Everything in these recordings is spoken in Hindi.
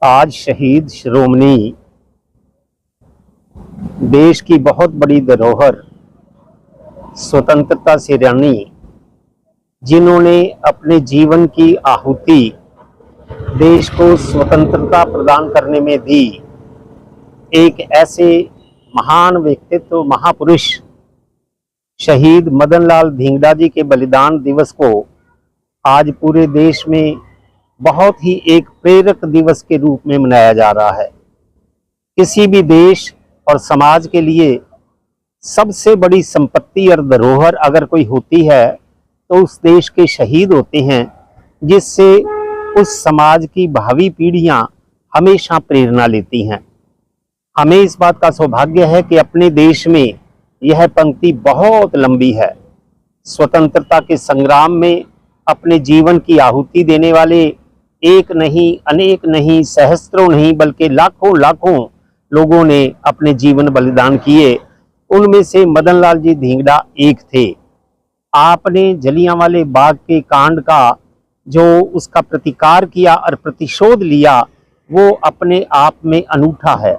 आज शहीद शिरोमणि देश की बहुत बड़ी धरोहर स्वतंत्रता सेनानी जिन्होंने अपने जीवन की आहुति देश को स्वतंत्रता प्रदान करने में दी, एक ऐसे महान व्यक्तित्व महापुरुष शहीद मदन लाल धिंगड़ा जी के बलिदान दिवस को आज पूरे देश में बहुत ही एक प्रेरक दिवस के रूप में मनाया जा रहा है। किसी भी देश और समाज के लिए सबसे बड़ी संपत्ति और धरोहर अगर कोई होती है तो उस देश के शहीद होते हैं, जिससे उस समाज की भावी पीढ़ियां हमेशा प्रेरणा लेती हैं। हमें इस बात का सौभाग्य है कि अपने देश में यह पंक्ति बहुत लंबी है। स्वतंत्रता के संग्राम में अपने जीवन की आहुति देने वाले एक नहीं, अनेक नहीं, सहस्त्रों नहीं, बल्कि लाखों लाखों लोगों ने अपने जीवन बलिदान किए। उनमें से मदन लाल जी धिंगड़ा एक थे। आपने जलियांवाले बाग के कांड का जो उसका प्रतिकार किया और प्रतिशोध लिया, वो अपने आप में अनूठा है।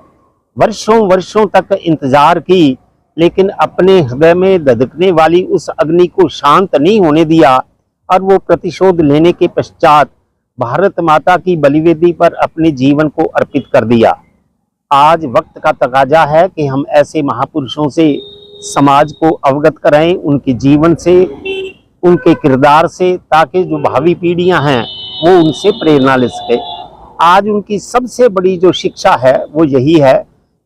वर्षों वर्षों तक इंतजार की, लेकिन अपने हृदय में धधकने वाली उस अग्नि को शांत नहीं होने दिया और वो प्रतिशोध लेने के पश्चात भारत माता की बलिवेदी पर अपने जीवन को अर्पित कर दिया। आज वक्त का तकाजा है कि हम ऐसे महापुरुषों से समाज को अवगत कराएं, उनके जीवन से, उनके किरदार से, ताकि जो भावी पीढ़ियां हैं वो उनसे प्रेरणा ले सके। आज उनकी सबसे बड़ी जो शिक्षा है वो यही है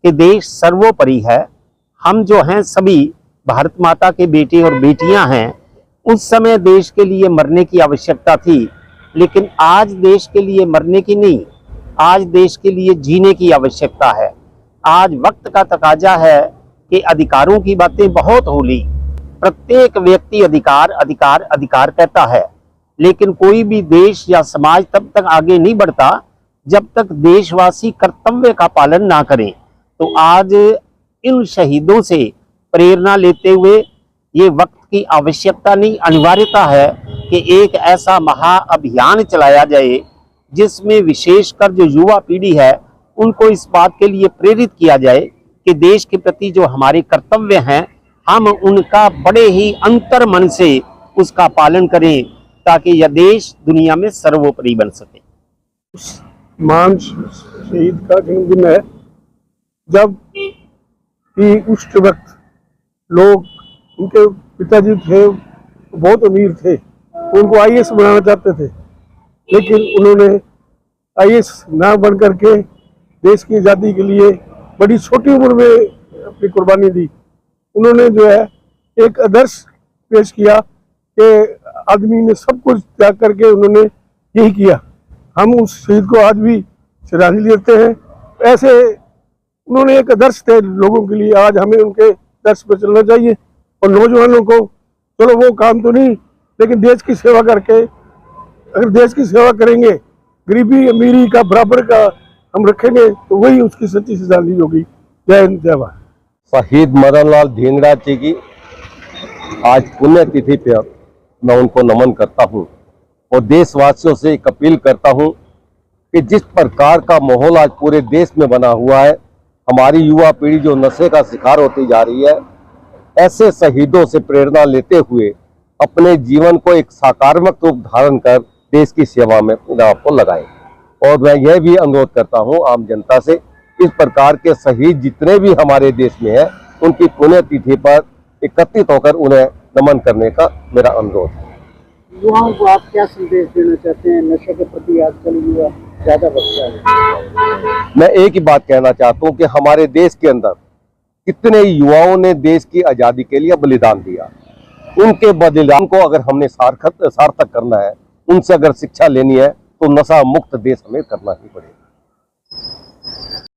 कि देश सर्वोपरि है। हम जो हैं सभी भारत माता के बेटे और बेटियां हैं। उस समय देश के लिए मरने की आवश्यकता थी, लेकिन आज देश के लिए मरने की नहीं, आज देश के लिए जीने की आवश्यकता है। आज वक्त का तकाजा है कि अधिकारों की बातें बहुत हो ली। प्रत्येक व्यक्ति अधिकार अधिकार अधिकार कहता है, लेकिन कोई भी देश या समाज तब तक आगे नहीं बढ़ता जब तक देशवासी कर्तव्य का पालन ना करें। तो आज इन शहीदों से प्रेरणा लेते हुए ये वक्त की आवश्यकता नहीं, अनिवार्यता है कि एक ऐसा महाअभियान चलाया जाए जिसमें विशेषकर जो युवा पीढ़ी है उनको इस बात के लिए प्रेरित किया जाए कि देश के प्रति जो हमारे कर्तव्य हैं हम उनका बड़े ही अंतर मन से उसका पालन करें, ताकि यह देश दुनिया में सर्वोपरि बन सके। महान शहीद का जन्मदिन है, जब कि उस वक्त लोग, उनके पिताजी थे बहुत अमीर थे, उनको आईएएस बनाना चाहते थे, लेकिन उन्होंने आईएएस ना बन करके देश की आज़ादी के लिए बड़ी छोटी उम्र में अपनी कुर्बानी दी। उन्होंने जो है एक आदर्श पेश किया कि आदमी ने सब कुछ त्याग करके उन्होंने यही किया। हम उस शहीद को आज भी श्रद्धांजलि देते हैं। ऐसे उन्होंने एक आदर्श थे लोगों के लिए। आज हमें उनके आदर्श पर चलना चाहिए और नौजवानों को, चलो वो काम तो नहीं, लेकिन देश की सेवा करके, अगर देश की सेवा करेंगे, गरीबी अमीरी का बराबर का हम रखेंगे, तो वही उसकी सच्ची श्रद्धांजलि होगी। जय हिंद, जय भारत। शहीद मदन लाल धिंगड़ा जी की आज पुण्यतिथि पर मैं उनको नमन करता हूं और देशवासियों से एक अपील करता हूं कि जिस प्रकार का माहौल आज पूरे देश में बना हुआ है, हमारी युवा पीढ़ी जो नशे का शिकार होती जा रही है, ऐसे शहीदों से प्रेरणा लेते हुए अपने जीवन को एक सकारात्मक रूप धारण कर देश की सेवा में अपने आप को लगाएं। और मैं यह भी अनुरोध करता हूं आम जनता से, इस प्रकार के शहीद जितने भी हमारे देश में हैं, उनकी पुण्यतिथि पर एकत्रित होकर उन्हें नमन करने का मेरा अनुरोध है। युवाओं को आप क्या संदेश देना चाहते हैं? नशे के प्रति आजकल युवा ज्यादा बढ़ रहा है। मैं एक ही बात कहना चाहता हूं कि हमारे देश के अंदर कितने युवाओं ने देश की आज़ादी के लिए बलिदान दिया। उनके बलिदान को अगर हमने सार्थक करना है, उनसे अगर शिक्षा लेनी है, तो नशा मुक्त देश हमें करना ही पड़ेगा।